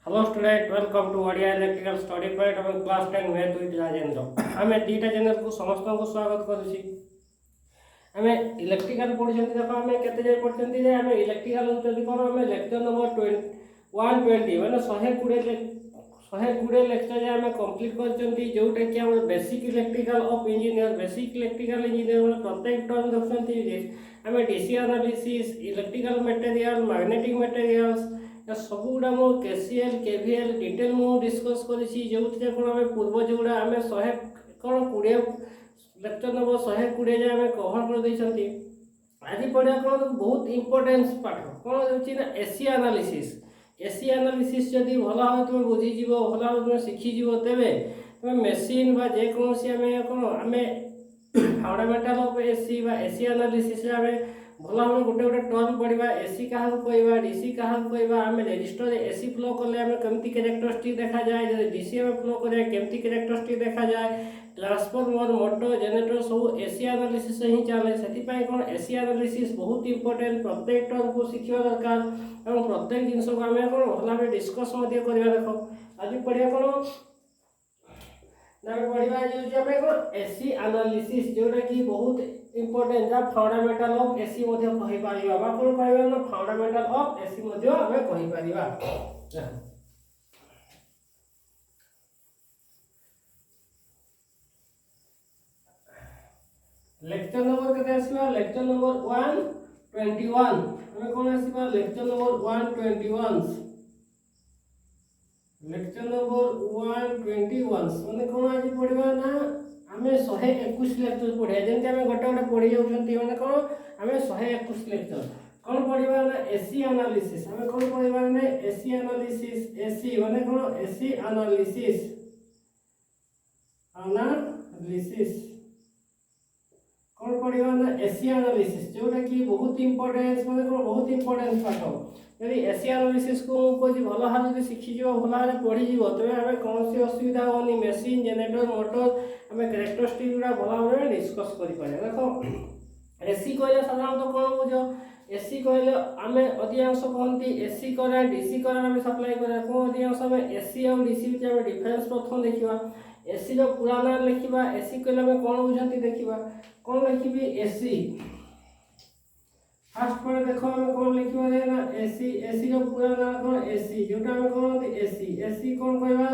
Hello student welcome to Odia electrical study point और class 10 math with Rajendra आम दीटा channel को समस्त को स्वागत करुच्ची आम इलेक्ट्रिकल पढ़ी देख आम के पढ़ते आम इलेक्ट्रिकल कौन आम लेक्चर नंबर 120 मैंने 120 लेक्चर आम कम्प्लीट कर जोटा कि आम basic electrical of engineer basic electrical engineer प्रत्येक टर्म देखते आम DC analysis electrical material magnetic materials सब गुड़ा मो केसीएल केवीएल डिटेल मु डिस्कस करिछि जोथि कोन हमें पूर्व जोड़ा हमें 100 कोन 20 लेक्चर नंबर 120 जे हमें कवर कर दैछंती आज पढ़िया कोन बहुत इंपोर्टेंस पाठ कोन होछि ना एसी एनालिसिस जदि भला हो तुम बुझी जीवो भला हो तुम सिखि जीवो तेबे तुम मशीन बा जे कोनसी हमें कोन हमें फंडामेंटल ऑफ एसी बा एसी एनालिसिस हमें भला हम गोटे गोटे टर्म पढ़ा एसी क्या कहवा डीसी क्या कहवा आम रेजिस्टर एसी फ्लो कले आम केमती कैरेक्टरिस्टिक देखा जाए डीसी आम फ्लो करें केमती कैरेक्टरिस्टिक देखा जाए ट्रांसफॉर्मर मोटर जनरेटर सब एसी एनालिसिस ही चले से कौन एसी एनालिसिस बहुत इंपोर्टेंट प्रत्येक टर्म को शिखा दरकार और प्रत्येक जिनस को आम कौन भल डिस्कस करवा देख आज पढ़िया कौन पढ़ा कौन एसी एनालिसिस जोटा कि बहुत इंपोर्टेंट फंडामेंटल ऑफ एसी कहि परिबा बा कोन कहबा ना फंडामेंटल ऑफ एसी हमें कहि परिबा लेक्चर नंबर केते आसीबा लेक्चर नंबर 121 हमें कोन आसीबा लेक्चर नंबर 121 लेक्चर नंबर 121 माने कोन आज पढ़िबा ना आमे 121 लेक्चर पढ़िया जेंति आमे गोटे गोटे पढ़ी जाउछंती माने कोन आमे 121 लेक्चर कोन पढ़िबा ना एसी एनालिसिस आमे कोन पढ़िबा ना एसी एनालिसिस एसी माने कोन एसी एनालिसिस कोन पढ़िबा ना एसी एनालिसिस जोटा कि बहुत इंपोर्टेंस माने कोन बहुत इंपोर्टेंस पाठ यदि एसी एनालिसिस को कोई भल भाव शिखी भल भाव पढ़ी तेज आम कौन सी असुविधा होनी मेसीन जनरेटर मोटर आम कैरेक्टरिस्टिक गुड़ा भल भाव डिस्कस कर देख एसी कहले साधारणतः कौन बुझ एसी कहले आम अधिकांश कहती एसी करेन्ट डीसी करेन्ट आम सप्लाई करें कौन अधिकांश आम एसी और डीसी आम डिफरेन्स प्रथम देखा एसी पूरा ना लिखा एसी कहले आम कौन बुझे देखा कौन लिखी एसी फास्ट पर देखो हम कौन लिखिबा ना एसी एसी रो पूरा नाम कौन एसी जोटा हम कौन एसी एसी कौन कहबा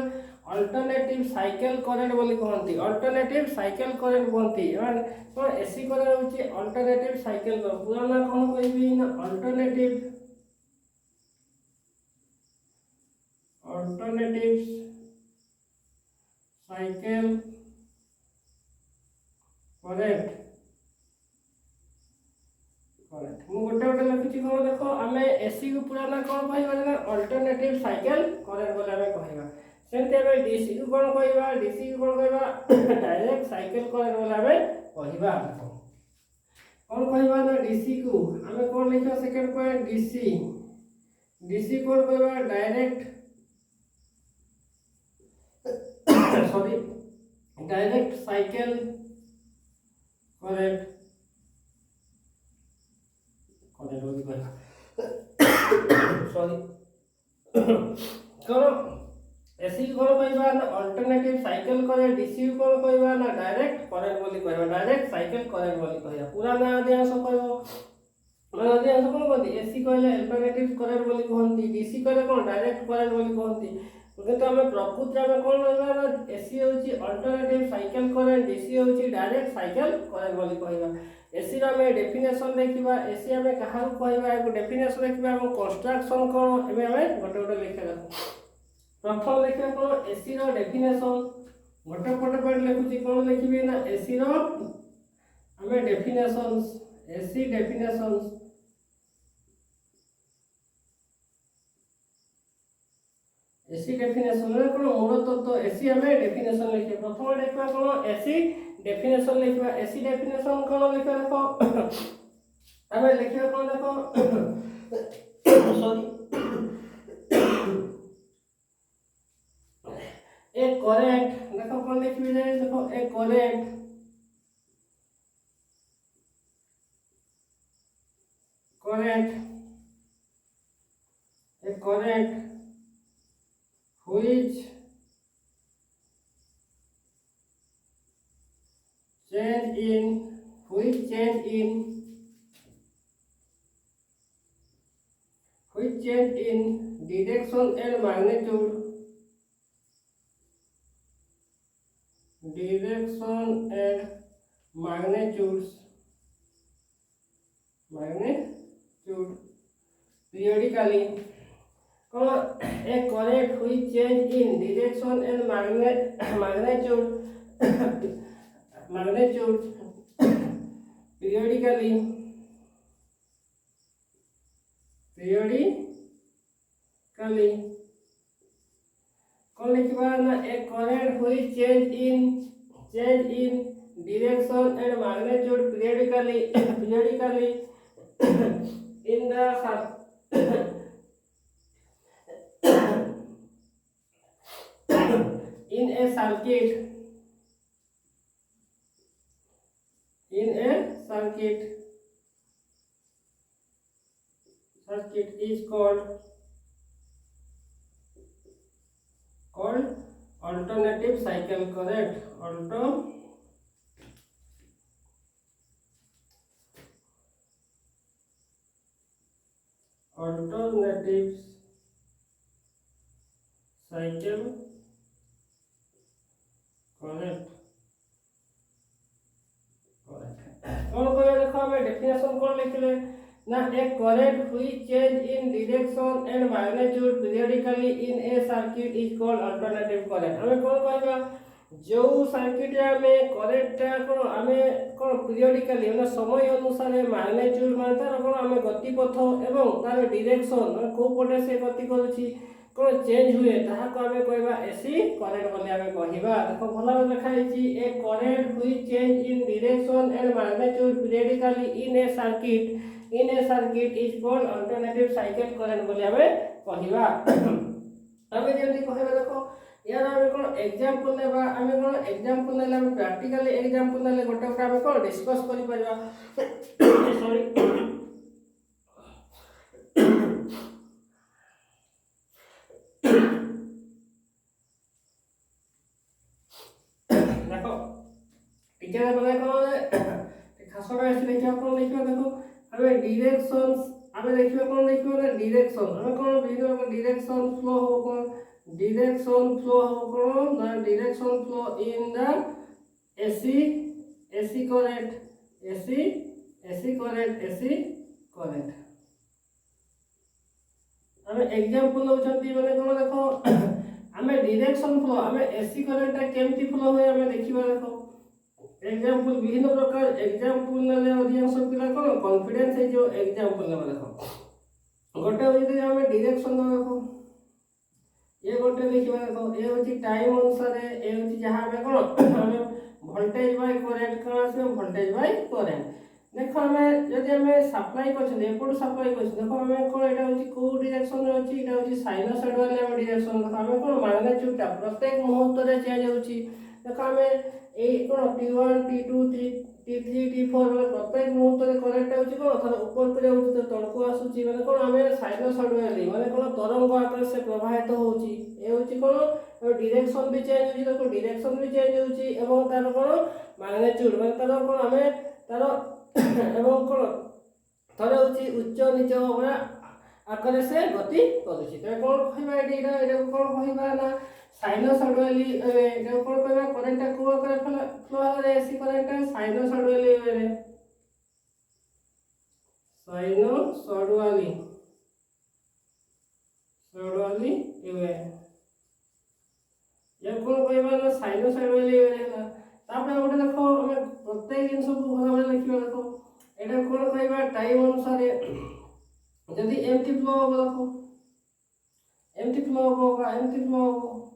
अल्टरनेटिव साइकिल करंट बोली कहंती अल्टरनेटिव साइकिल करंट बोलती और कौन एसी करंट होची अल्टरनेटिव साइकिल कर पूरा नाम कौन कहबी ना अल्टरनेटिव साइकिल करंट गोटे गोटे लिखुची कौन देखो आम एसी को पूरा ना कौन कह अल्टरनेटिव साइकिल करेंट बोले आम कहवा सेमती आम डीसी को कौन कहवा डीसी को कौन कहवा डायरेक्ट साइकिल करेंट बोले आम कहवा कौन कहवा ना डीसी को आम कौन लिखा सेकंड पॉइंट डीसी डीसी कौन कहवा direct sorry direct cycle current sorry कौन एसी कौन कहबा ना अल्टरनेटिव साइकिल करेंट डीसी कौन कहबा ना डायरेक्ट करेंट बोली कहबा डायरेक्ट साइकिल करेंट बोली कहबा पूरा ना अधिकांश कहबो माने अधिकांश कौन कहती एसी कहले अल्टरनेटिव करेंट बोली कहंती डीसी कहले कौन डायरेक्ट करेंट बोली कहंती किंतु आम प्रकृति आम कौन कहबा ना एसी होची अल्टरनेटिव साइकिल करेंट डीसी होची डायरेक्ट साइकिल करेंट बोली कहबा एसी रो में डेफिनेशन देखिबा एसी आम कहा कहबा एक डेफिनेशन देखिबा हम कंस्ट्रक्शन कोन एमे हमें गोटे गोटे लिखा प्रथम लिखा कोन एसी रो डेफिनेशन गोटे गोटे पॉइंट लिखुची कोन लिखिबे ना एसी रो हमें definitions AC definitions AC definition में कोन मूल तत्व एसी हमें डेफिनेशन लिखे प्रथम देखबा कोन एसी डेफिनेशन लिखा एसी डेफिनेशन कौन लिखा देखो हमें लिखा कौन देखो सॉरी एक करेंट देखो कौन लिखी जाए देखो एक करेंट एक current which change in which change in direction and magnitude periodically. A current which change in direction and magnitude periodically कौन लिखवा ना a current which change in direction and magnitude periodically in the in a circuit is called alternative cycle current. Alternative cycle current. कौन करे देखो हमें definition कौन लिखले ना एक current which change in direction and magnitude periodically in a circuit is called alternative current. हमें कौन कहबा जो सर्किट में करंट कोन हमें कोन पीरियडिकली माने समय अनुसार मैग्नीट्यूड माने तार कोन हमें गतिपथ एवं तार डायरेक्शन माने को पटे से गति करूची कोन चेंज हुए ताहा को हमें कहबा एसी करंट बोली हमें कहबा देखो भला लिखा है a current which change in direction and magnitude periodically in a circuit is called alternative cycle current बोली हमें कहबा हमें जेंति कहबा देखो यार हमें कोन एग्जांपल लेबा हमें कोन एग्जांपल लेला हमें प्रैक्टिकली एग्जांपल लेले गोटे गोटे हमें कोन डिस्कस करि परबा सॉरी देखो टीचर बोले कोन खासो ऐसे देखियो कोन लिखियो देखो हमें डायरेक्शंस हमें देखियो कोन लिखियो ना डायरेक्शन हमें कोन वीडियो का डायरेक्शन फ्लो हो कोन direction flow the direction flow in the AC current हमें एग्जांपल होचंती माने कोन देखो हमें डायरेक्शन फ्लो हमें एसी करंट केमती फ्लो होय हमें देखिबा देखो एग्जांपल विभिन्न प्रकार एग्जांपल ले अधिकांश पिला कोन कॉन्फिडेंस है जो एग्जांपल ले देखो गोटे होई हमें डायरेक्शन देखो ये गोटे देखिबा देखो ए होची टाइम अनुसार ए होची जहां में कोन हमें वोल्टेज बाय करंट कोन आसे वोल्टेज बाय करंट देखो हमें जदि हमें सप्लाई करछ एपड सप्लाई करछ देखो हमें कोन एटा होची को डायरेक्शन रे होची एटा होची साइनसॉइड वाले हम डायरेक्शन देखो हमें कोन मैग्नीट्यूड टा प्रत्येक मुहूर्त रे चेंज होची देखो हमें ए कोन T1 T2 T3 T4 वाले प्रत्येक मुहूर्त रे करंट होची कोन थोड़ा ऊपर पर होची तो तळको आसुची माने कोन हमें साइनसॉइड वाले माने कोन तरंग आकार से प्रवाहित होची ए होची कोन डायरेक्शन भी चेंज होची देखो डायरेक्शन भी चेंज होची एवं तार कोन मैग्नीट्यूड माने तार कोन हमें तार एवं कोन तार होची उच्च नीच होबा आकार से गति करूची तो कोन कहबा एटा कोन कहबा ना साइनसॉइड वाली एटा कोन कहबा करंट को आकार फ्लो रे एसी करंट साइनसॉइड वाली रे साइनसॉइड वाली एवे ये कोन कहबा ना साइनसॉइड वाली एवे ना तापर गोटे देखो हमें प्रत्येक जिंस को भला भला लिखिबा देखो एटा कोन कहबा टाइम अनुसार यदि एमटी फ्लो हो देखो एमटी फ्लो हो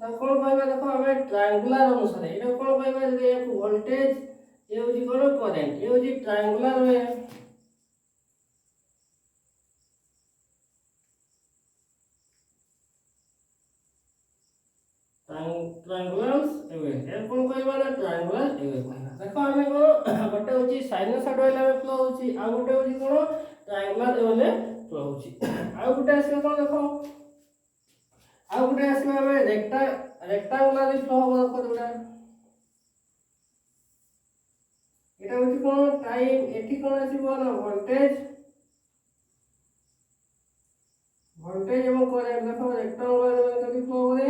ता कोन कहबा देखो हमें ट्रायंगुलर अनुसार एटा कोन कहबा यदि एक वोल्टेज ये होची कोन करंट ये होची ट्रायंगुलर वे ट्रायंगुलर्स एवे ए कोन कहबा ना ट्रायंगुलर एवे कहबा देखो हमें कोन गोटे होची साइनसॉइड वाला फ्लो होची आ गोटे होची कोन ट्रायंगुलर वाले फ्लो होची आ गोटे आसे कोन देखो ଆଉ ଗୋଟେ ଆସିବ ଆମେ ରେକ୍ଟାଙ୍ଗୁଲାର ଫ୍ଲୋ ହବ ଯୋଉଟା এটা হচ্ছে কোন টাইম এটি কোন আসিব না ভোল্টেজ এবং কারেন্ট দেখো রেক্টাঙ্গুলার যদি ফ্লো করে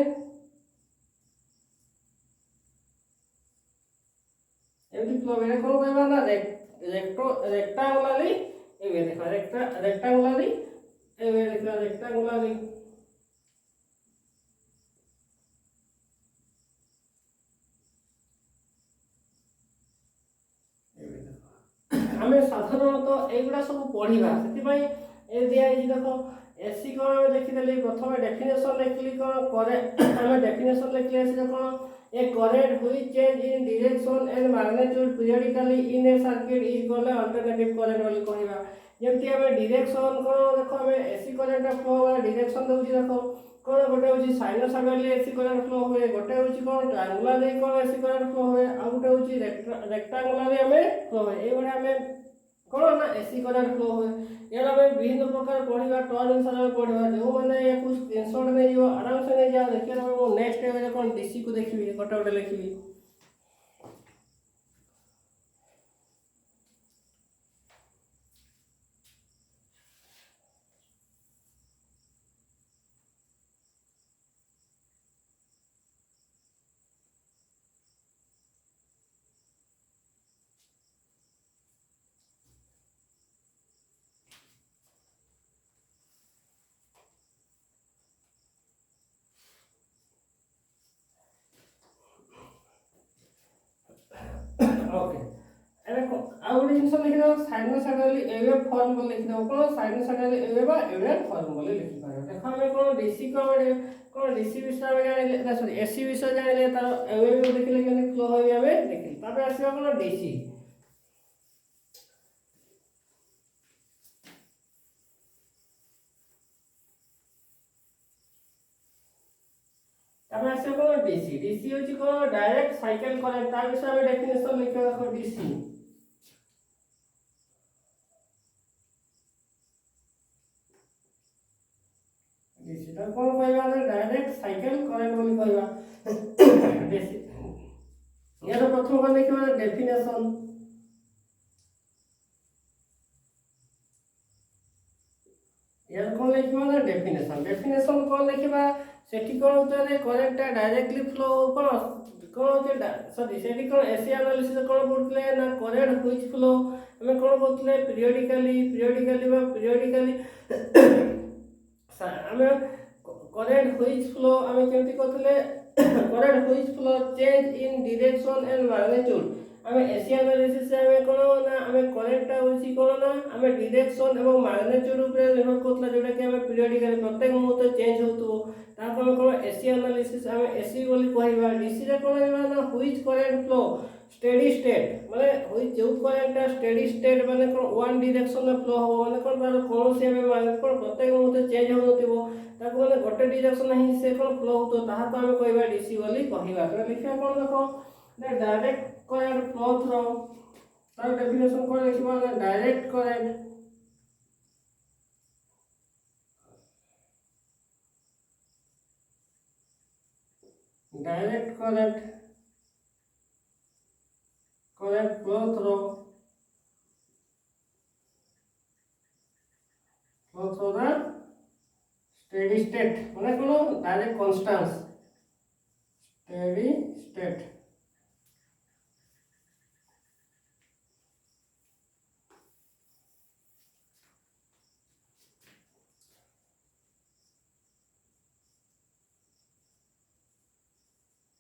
এমনি ফ্লো এটা কোন কইবা না রেক্টাঙ্গুলারলি এই দেখো রেক্টাঙ্গুলারলি এই দেখো রেক্টাঙ্গুলারলি আমি সাধারণত এইগুলা সব পড়িবা সেপাই এই দিয়া এই দেখো এসি কোন আমি লিখিদেলি প্রথমে ডেফিনেশন লিখলি কোন করে আমি ডেফিনেশন লিখলি আসি কোন a current which change in direction and magnitude periodically in a circuit is called alternative current बोली कहबा जेमति हमें डायरेक्शन कोन देखो हमें एसी करंट फ्लो वाला डायरेक्शन दउची देखो कोन गोटे होची साइनसॉइडली एसी करंट फ्लो होए गोटे होची कोन ट्रायंगुलरली कोन एसी करंट फ्लो होए आ गोटे होची रेक्टेंगुलरली हमें फ्लो होए ए गोटे हमें कोन ना एसी करंट फ्लो होए यार हमें विभिन्न प्रकार पढ़िबा टर्न अनुसार पढ़िबा जो माने याकू स्क्रीनशॉट नै जो आराम से नै जा देखिए हम नेक्स्ट टाइम कोन डीसी को देखिबी गोटे गोटे लिखिबी ओके एबे आ गोटे जिंस लिखि दो साइनसॉइडली वेव फॉर्म बोली लिखि दो कोन साइनसॉइडली वेव फॉर्म बोली लिखि पारो देखो हमें कोन डीसी कोन डीसी विषय में जानिले ना सॉरी एसी विषय जानिले तार वेव देखिले केने फ्लो होय हमें देखिले तापर आसीबा कोन डीसी तापर आसीबा कोन डीसी होची कोन डायरेक्ट साइकिल करंट तार विषय में डेफिनेशन लिखो देखो डीसी डीसी ता कोन कहबा ना डायरेक्ट साइकिल करंट बोली कहबा डीसी यार प्रथम कोन लिखबा डेफिनेशन यार कोन लिखबा ना डेफिनेशन कोन लिखबा सेठी कोन होतरे करंट डायरेक्टली फ्लो कोन होते सॉरी सेठी कोन एसी एनालिसिस कोन पडतले ना करंट व्हिच फ्लो हमें कोन बोलतले पीरियडिकली हमें करंट व्हिच फ्लो हमें केमति करतले current which flow change in direction and magnitude हमें एसी एनालिसिस से हमें कोन ना हमें करंट होची कोन ना हमें डायरेक्शन एवं मैग्नीट्यूड ऊपर निर्भर करतला जोटा कि हमें पीरियडिकली प्रत्येक मुहूर्त चेंज होतो ताको हम कोन एसी एनालिसिस हमें एसी बोली कहबा डीसी रे कोन हेबा ना which current flow steady state माने व्हिच जो करंट स्टेडी स्टेट माने कोन वन डायरेक्शन में फ्लो हो माने कोन तार कोन से हमें माने कोन प्रत्येक मुहूर्त चेंज होतिबो ताको माने गोटे डायरेक्शन ही से कोन फ्लो होतो ताहा को हम कहबा डीसी बोली कहबा तो लिखा कोन देखो डायरेक्ट करंट फ्लो थ्रू तार डेफिनेशन कोन लिखबा ना direct current flow through the steady state माने कोन direct कांस्टेंस steady state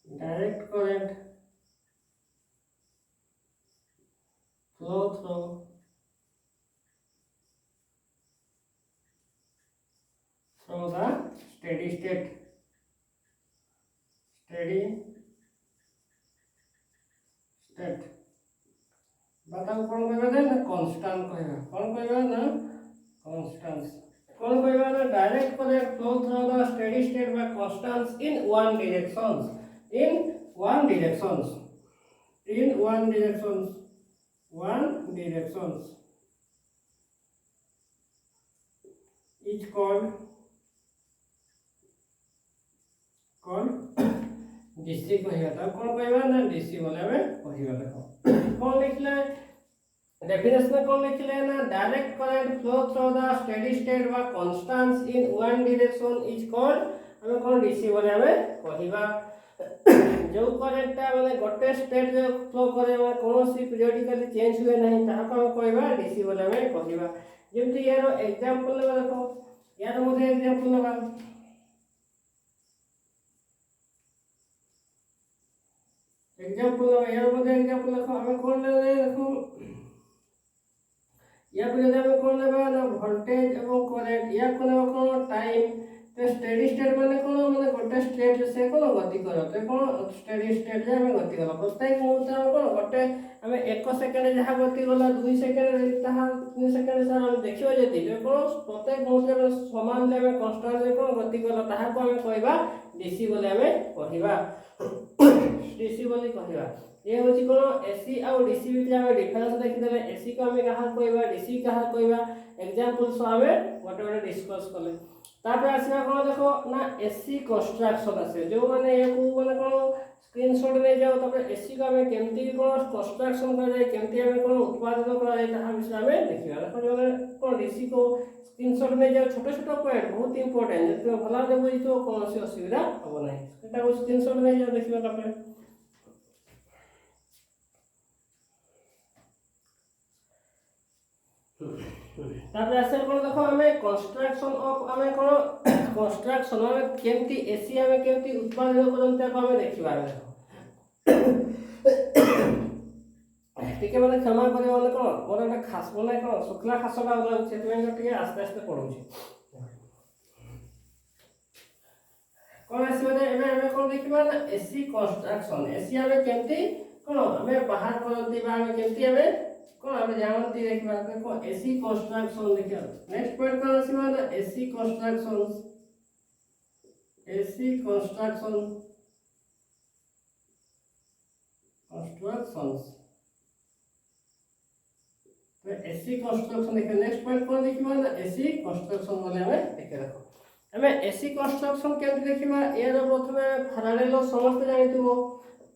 direct current flow through the steady state बताओ कौन कहबा ना कांस्टेंट कहबा कौन कहबा ना कांस्टेंस कौन कहबा ना direct current flow through the steady state by constants in one directions is called DC कहबा त कोन कहबा ना डीसी बोले हमें कहबा देखो कोन लिखले डेफिनेशन में कोन लिखले ना direct current flow through the steady state by constants in one direction is called हमें कोन डीसी बोले हमें कहबा जो करंट माने गोटे स्टेट जो फ्लो करे माने कोनोसी पीरियडिकली चेंज हुए नहीं ताहा को हम कहबा डीसी बोले हमें कहबा जेमति यार एग्जांपल लेबा देखो यार मुझे एग्जांपल लेबा एग्जांपल यार मुझे एग्जांपल देखो हमें कोन ले देखो या फिर यदि हमें कोन लेबा ना वोल्टेज एवं करंट या कोन कोन टाइम तो स्टेडी स्टेट माने कोन माने गोटे स्टेट से कोन गति करो तो कोन स्टेडी स्टेट जे हमें गति करो प्रत्येक मुहूर्त में कोन गोटे हमें 1 सेकंड जहां गति गला 2 सेकंड ताहा 3 सेकंड से हम देखियो जति तो कोन प्रत्येक मुहूर्त में समान ले हमें कांस्टेंट जे कोन गति गला ताहा को हमें कहबा डीसी बोले हमें कहबा डीसी बोली कहबा ये होची कोन एसी और डीसी बीच में डिफरेंस देखि देले एसी को हमें कहा कहबा डीसी कहा कहबा एग्जांपल सो हमें गोटे डिस्कस करले तापर आसीबा कोन देखो ना एसी कंस्ट्रक्शन आसे जो माने एको माने कोन स्क्रीनशॉट ले जाओ तापर एसी को हमें केमती कोन कंस्ट्रक्शन कर जाए केमती हमें कोन उत्पादन कर जाए ताहा विषय हमें देखिबा देखो जो कोन डीसी को स्क्रीनशॉट ले जाओ छोटे छोटे पॉइंट बहुत इंपोर्टेंट जति भला दे बुझी तो कोनोसी असुविधा हो नाही एटा को स्क्रीनशॉट ले जाओ देखिबा तापर तापर आसे कोन देखो हमें कंस्ट्रक्शन ऑफ हमें कोन कंस्ट्रक्शन हमें केमती एसी हमें केमती उत्पादन करनते को हमें देखिबा देखो ठीक है माने क्षमा करे माने कोन मोर एक खास माने कोन शुक्ला खासटा लागु से तुम ठीक है आस्ते आस्ते पढौछि कोन आसीबे एमे हमें कोन देखिबा ना एसी कंस्ट्रक्शन एसी हमें केमती कोन हमें बाहर करनती बा हमें केमती हमें कोन हम जानती देखबा देखो एसी कंस्ट्रक्शन देखियो नेक्स्ट पॉइंट कोन आसीबा ना एसी कंस्ट्रक्शंस तो एसी कंस्ट्रक्शन देखो नेक्स्ट पॉइंट कोन देखिबा ना एसी कंस्ट्रक्शन बोले हमें देखे देखो हमें एसी कंस्ट्रक्शन केमती देखिबा यार प्रथमे फैराडे लॉ समस्त जानितबो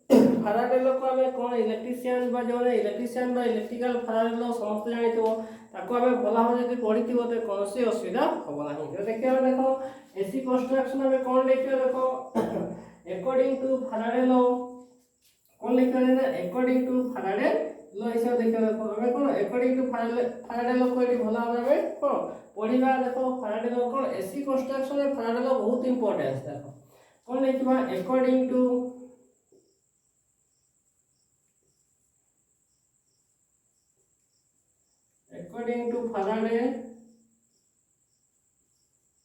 फैराडे लॉ को हमें कोन इलेक्ट्रिशियन बा जो इलेक्ट्रिशियन बा इलेक्ट्रिकल फैराडे लॉ समस्त जानितबो ताको हमें भला हो जदी पढितिबो तो कोनोसी असुविधा होबो नाही तो देखियो देखो एसी कंस्ट्रक्शन में कोन लिखियो देखो अकॉर्डिंग टू फैराडे लॉ कोन लिखियो ना अकॉर्डिंग टू फैराडे लॉ हिसाब देखियो देखो हमें कोन अकॉर्डिंग टू फैराडे लॉ को एटी भला हमें कोन पढिबा देखो फैराडे लॉ कोन एसी कंस्ट्रक्शन में फैराडे लॉ बहुत इंपोर्टेंस देखो कोन लिखिबा according to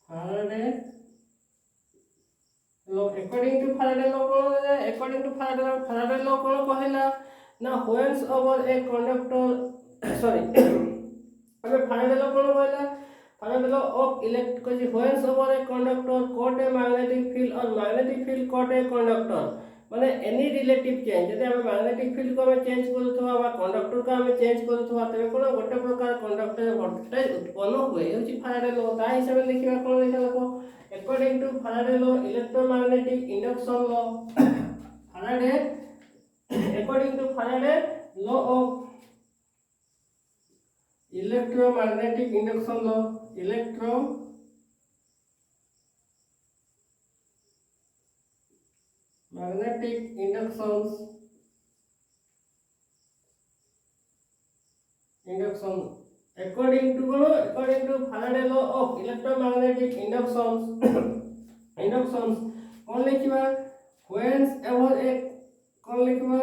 Faraday law according to Faraday law Faraday law कोन कहला ना whens over a conductor sorry हमें Faraday law कोन कहला Faraday law of electric whens over a conductor caught a magnetic field or magnetic field caught a conductor माने any relative change जदि हम magnetic field को हमें चेंज करथवा बा conductor को हमें चेंज करथवा तबे कोन गोटे प्रकार कंडक्टर वोल्टेज उत्पन्न हुए होची फैराडे लॉ ता हिसाब से लिखिबा कोन लिखा देखो according to Faraday law electromagnetic induction law Faraday according to Faraday law of electromagnetic induction law magnetic induction according to Faraday law of electromagnetic inductions कौन लिखिबा whens ever a कौन लिखिबा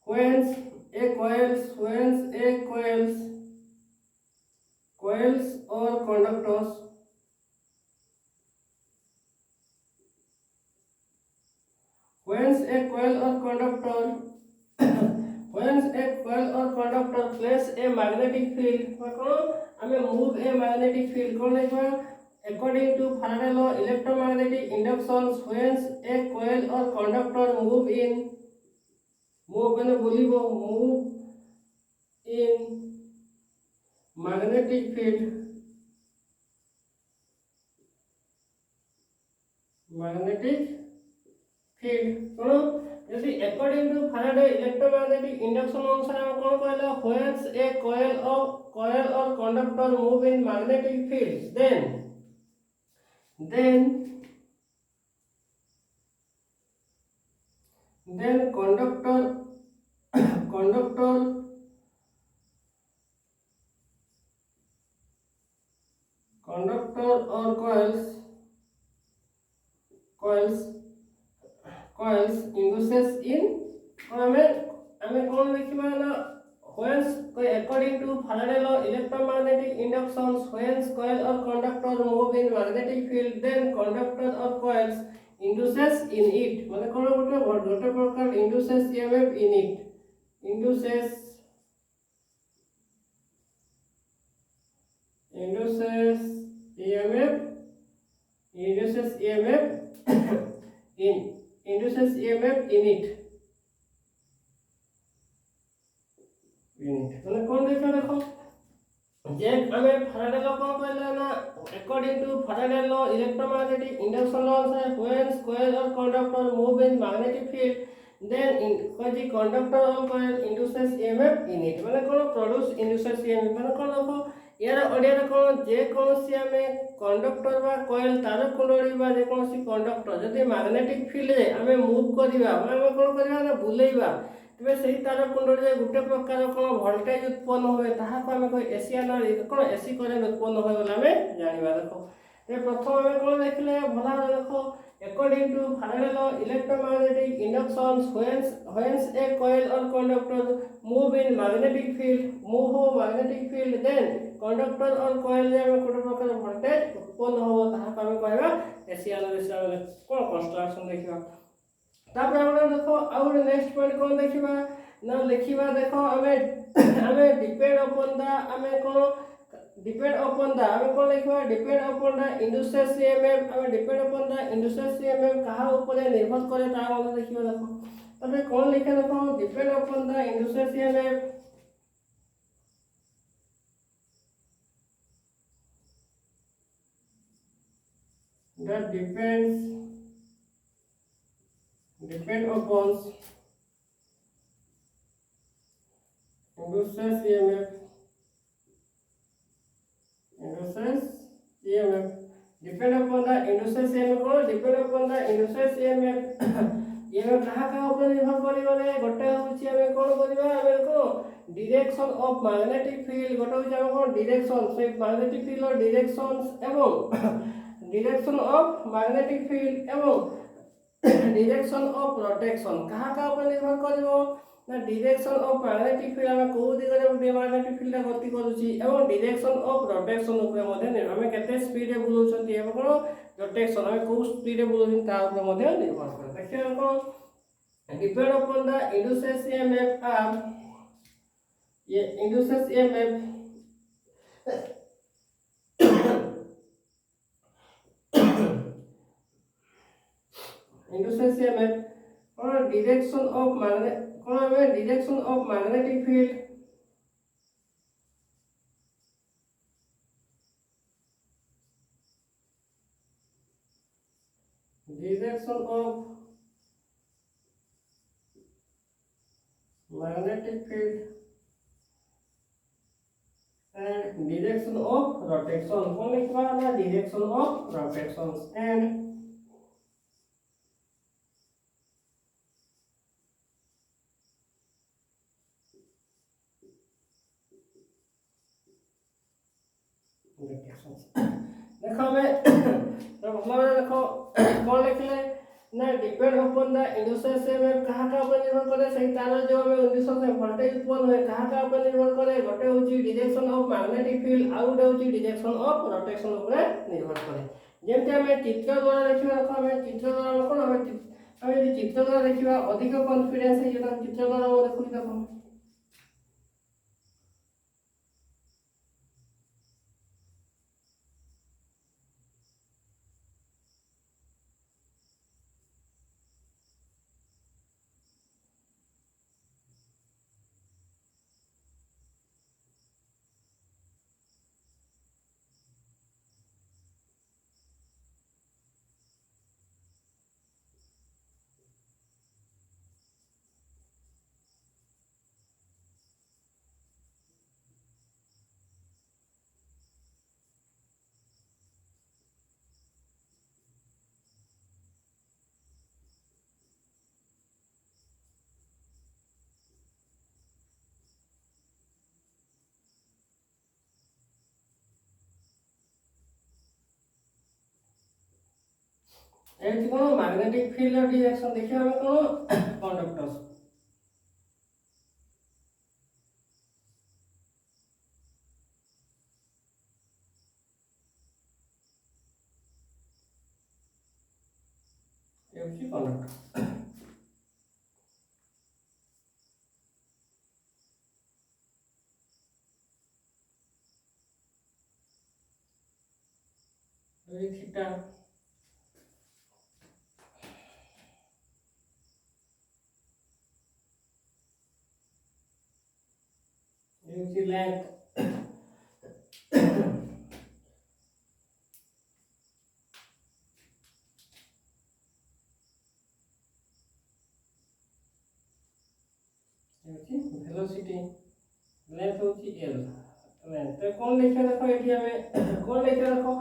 whens a coils or conductors whens a coil or conductor place a magnetic field हमें move a magnetic field कौन लिखा according to Faraday law electromagnetic inductions whens a coil or conductor move in magnetic field, magnetic field কোন যদি according to Faraday electromagnetic induction অনুসারে আমরা কোন কইলা whence a coil or conductor move in magnetic field then conductor conductor or coils induces in हमें कौन लिखिबा ना whence according to Faraday law electromagnetic inductions whence coil or conductor move in magnetic field then conductor or coils induces in it মানে কোন গোটে প্রকার induces EMF in it induces EMF induces EMF in it মানে কোন দেখো দেখো যে আমি ফ্যারাডে ল কোন কইলা না according to Faraday law electromagnetic induction law অনুসারে whence coil or conductor move in magnetic field then the conductor or coil induces EMF in it মানে কোন produce induces EMF মানে কোন দেখো यार ओडिया कोन जे कोनसी हमें कंडक्टर बा कॉइल तार कुंडली बा जे कोनसी कंडक्टर जदि मैग्नेटिक फील्ड रे हमें मूव करिबा हमें कोन करिबा ना बुलेइबा तबे सही तार कुंडली रे गुटे प्रकार कोन वोल्टेज उत्पन्न होय ताहा को हमें कोई एसी एनर्जी कोन एसी करंट उत्पन्न होय बोला हमें जानिबा देखो ते प्रथम हमें कोन देखले भला देखो according to Faraday law electromagnetic inductions whence a coil or conductor move in magnetic field then conductor or coil रे हमें कोन प्रकार वोल्टेज उत्पन्न हो ताहा को हमें कहबा एसी एनर्जी कोन कंस्ट्रक्शन देखिबा तापर हमरा देखो और नेक्स्ट पॉइंट कोन देखिबा ना लिखिबा देखो हमें डिपेंड अपॉन द हमें कोन depend upon the हमें कौन लिखवा depend upon the induced EMF हमें depend upon the induced EMF कहाँ ऊपर निर्भर करे ता वाला देखियो देखो तबे कौन लिखे देखो depend upon the induced EMF that depend upon induced EMF depend upon the induced EMF को depend upon the induced EMF ये कहाँ ऊपर निर्भर करी बोले गोटे होची हमें कोन करिबा हमें को डायरेक्शन ऑफ मैग्नेटिक फील्ड गोटे होची हमें को डायरेक्शन से मैग्नेटिक फील्ड और डायरेक्शंस एवं डायरेक्शन ऑफ मैग्नेटिक फील्ड एवं डायरेक्शन ऑफ रोटेशन कहाँ ऊपर निर्भर करिवो ना डायरेक्शन ऑफ मैग्नेटिक फील्ड हमें को दिगरे मैग्नेटिक फील्ड गति करूची एवं डायरेक्शन ऑफ रोटेशन ऊपर मध्ये हमें केते स्पीड रे बुलौछंती एवं कोन रोटेशन हमें को स्पीड रे बुलौछन ता ऊपर मध्ये निर्भर करे देखियो को depend upon the induced EMF are ये induced EMF और direction of magnetic field direction of magnetic field and direction of rotation कौन लिखवा ना direction of rotations and देखो मैं तो मतलब देखो कौन लिखले ना डिपेंड अपॉन द इंडक्शन से में कहाँ ऊपर निर्भर करे सही तार जो हमें इंडक्शन से वोल्टेज उत्पन्न होए कहाँ ऊपर निर्भर करे गोटे होची डायरेक्शन ऑफ मैग्नेटिक फील्ड आउ गोटे होची डायरेक्शन ऑफ रोटेशन ऊपर निर्भर करे जेमते हमें चित्र द्वारा देखिबा देखो हमें चित्र द्वारा कोन हमें चित्र द्वारा देखिबा अधिक कॉन्फिडेंस है जेटा चित्र द्वारा हम देखु देखो ଏଠି କ'ଣ ମ୍ୟାଗ୍ନେଟିକ୍ ଫିଲ୍ଡ ଡିରେକ୍ସନ ଦେଖିବା ଆମେ କ'ଣ କଣ୍ଡକ୍ଟର୍ସ ହେଉଛି conductor. Theta UC length velocity length होची एल लेंथ तो कौन लिखा देखो एठी हमें कौन लिखा देखो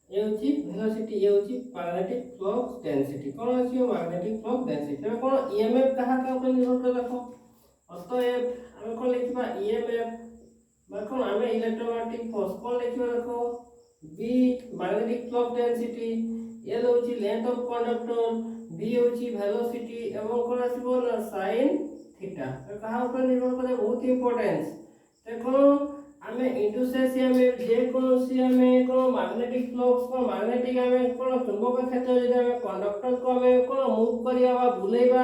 ये होची वेलोसिटी ये होची मैग्नेटिक फ्लक्स डेंसिटी कौन अछि मैग्नेटिक फ्लक्स डेंसिटी तो कौन ईएमएफ कहा का ऊपर निर्भर करे देखो अतएव हम कौन लिखिबा ईएमएफ देखो हमें इलेक्ट्रोमैग्नेटिक फोर्स कौन लिखिबा देखो B magnetic flux density L होची लेंथ ऑफ कंडक्टर बी होची वेलोसिटी एवं कौन आसीबो ना sin थीटा तो कहा ऊपर निर्भर करे बहुत इंपोर्टेंस देखो हमें इंडक्शन से हमें जे कोनोसी हमें को मैग्नेटिक फ्लक्स को मैग्नेटिक हमें को चुंबक क्षेत्र जे हमें कंडक्टर को हमें को मूव करिया बा बुलेबा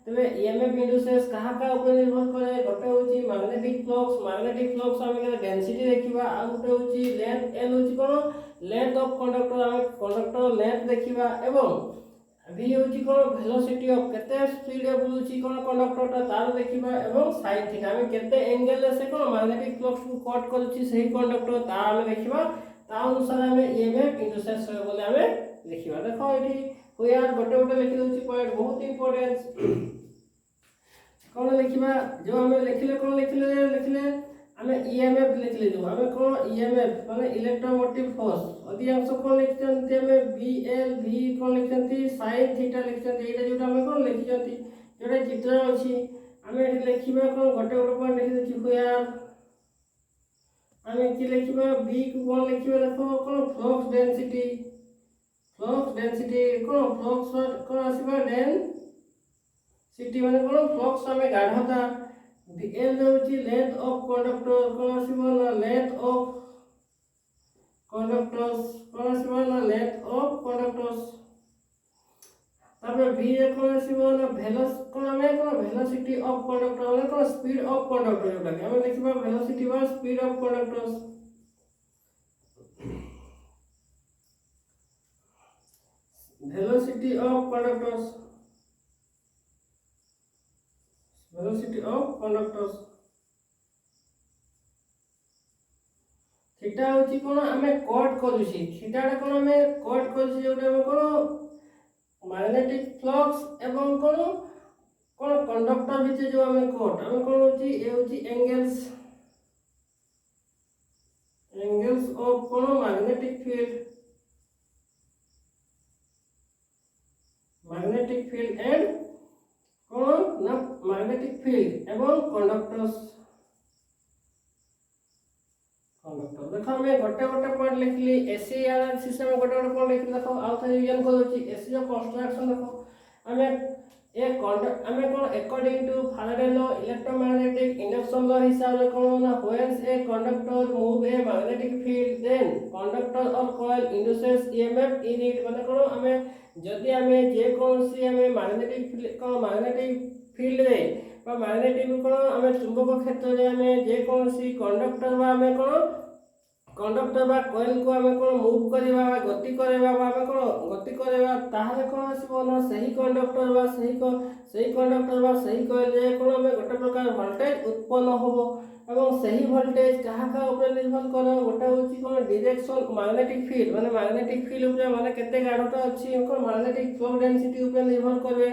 तबे ईएमएफ इंडक्शन कहा का ऊपर निर्भर करे गोटे होची मैग्नेटिक फ्लक्स हमें के डेंसिटी देखिबा आ गोटे होची लेंथ एल होची कोन लेंथ ऑफ कंडक्टर हमें कंडक्टर लेंथ देखिबा एवं v होची कोन वेलोसिटी ऑफ केते स्पीड ए बुलुची कोन कंडक्टर ता तार देखिबा एवं sin थीटा हमें केते एंगल से कोन मैग्नेटिक फ्लक्स को कट करूची सही कंडक्टर ता हमें देखिबा ता अनुसार हमें ईएमएफ इंडक्शन से बोले हमें लिखिबा देखो एठी हो यार गोटे गोटे लिखि दोची पॉइंट बहुत इंपोर्टेंस कोन लिखिबा जो हमें लिखले कोन लिखले हमें ईएमएफ लिखले जो हमें कोन ईएमएफ माने इलेक्ट्रोमोटिव फोर्स अधिकांश कोन लिखचंती हमें बीएल भी कोन लिखचंती sin थीटा लिखचंती एटा जोटा हमें कोन लिखचंती जोटा चित्र अछि हमें एठी लिखिबा कोन गोटे गोटे पॉइंट लिखि देछि हो यार हमें की लिखिबा बी को कोन लिखिबा देखो कोन फ्लक्स डेंसिटी कोन फ्लक्स कोन आसीबा डेंसिटी माने कोन फ्लक्स हमें गाढ़ता एल होची लेंथ ऑफ कंडक्टर कोन आसीबा ना लेंथ ऑफ कंडक्टर्स कोन आसीबा ना लेंथ ऑफ कंडक्टर्स तापर v कोन आसीबा ना कोन हमें कोन वेलोसिटी ऑफ कंडक्टर माने कोन स्पीड ऑफ कंडक्टर जोटा कि हमें देखिबा वेलोसिटी बा speed of conductors velocity of conductors theta होची कोन हमें कट करूची थीटा कोन हमें कट करूची जोटा हमें कोन मैग्नेटिक फ्लक्स एवं कोन कंडक्टर बीच जो हमें कट हमें कोन होची ए होची angles of cone magnetic field and कोन ना मैग्नेटिक फील्ड एवं कंडक्टर देखो हमें गोटे गोटे पॉइंट लिखली एसी आर सिस्टम में गोटे गोटे पॉइंट लिखली देखो आउ थे रिवीजन कर दोची एसी जो कंस्ट्रक्शन देखो हमें हमें कोन according to Faraday law electromagnetic induction law हिसाब से कोन ना when a conductor move a magnetic field then conductor or coil induces EMF in it माने कोन हमें जदि हमें जे कोनसी हमें मैग्नेटिक फील्ड रे बा मैग्नेटिक कोन हमें चुंबक क्षेत्र रे हमें जे कोनसी कंडक्टर बा हमें कोन कंडक्टर बा कॉइल को हमें कोन मूव करबा बा गति करबा बा हमें कोन गति करबा ताहाले कोन आसीबो ना सही कंडक्टर बा सही कॉइल रे कोन हमें गोटे प्रकार वोल्टेज उत्पन्न होबो एवं सही वोल्टेज कहा का ऊपर निर्भर करो गोटे होची कोन डायरेक्शन मैग्नेटिक फील्ड ऊपर माने केते गाढ़ता अछि कोन मैग्नेटिक फ्लक्स डेंसिटी ऊपर निर्भर करबे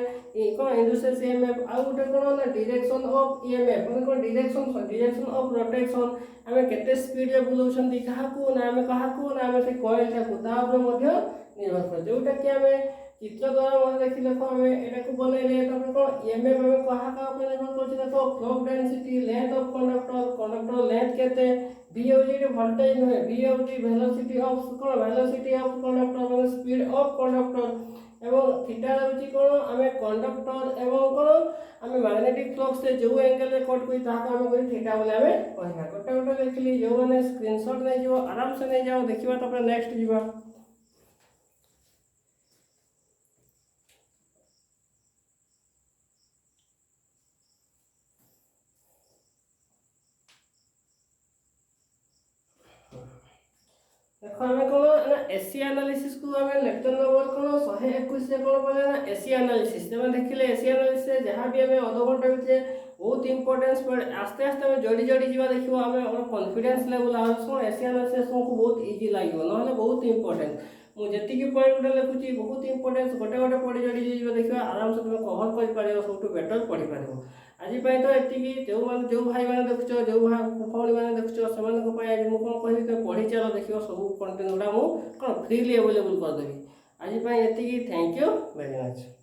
कोन इंड्यूसेस ईएमएफ आ गोटे कोन ना डायरेक्शन ऑफ ईएमएफ माने कोन डायरेक्शन ऑफ रोटेशन हमें केते स्पीड रे बुलौछंती कहा को ना हमें से कॉइल था ता ऊपर मध्य निर्भर करे जोटा कि हमें चित्र द्वारा मन देखि देखो हमें एटा को बनैले तब कोन एमएम हमें कहा का अपन देखो कोछि देखो flux density length of conductor length केते v होजी वोल्टेज नहे v होजी वेलोसिटी ऑफ कोन वेलोसिटी ऑफ कंडक्टर मतलब स्पीड ऑफ कंडक्टर एवं थीटा होजी कोन हमें कंडक्टर एवं कोन हमें मैग्नेटिक फ्लक्स से जो एंगल रे कट कोइ ताका हमें कोइ थीटा बोले हमें कहना गोटे गोटे देखली जो माने स्क्रीनशॉट नै जो आराम से नै जाओ देखिबा त नेक्स्ट जीवा देखो हमें कोन एसी एनालिसिस को हमें लेक्चर नंबर कोन 121 से कोन बोले ना एसी एनालिसिस तमे देखिले एसी एनालिसिस जहां भी हमें आधा घंटा भितर बहुत इंपोर्टेंस पर आस्ते आस्ते हमें जोड़ी जोड़ी जीवा देखिबो हमें और कॉन्फिडेंस लेवल आसो एसी एनालिसिस को बहुत इजी लागियो नहले बहुत इंपोर्टेंट मु जति की पॉइंट उठा लिखुची बहुत इंपोर्टेंस गोटे गोटे पढ़ी जोड़ी जीवा देखिबा आराम से तुम कवर कर पारियो सबटू बेटर पढ़ी पारियो आज तो एति जो मान जो भाई मैंने देखुच जो भौणी मैंने देखुच से आज मुझे कहबी तो पढ़ी चल देख सब कंटेन्ट गुड़ा मुझे फ्रीली अवेलेबल करदेवी आज एति थैंक यू वेरी मच।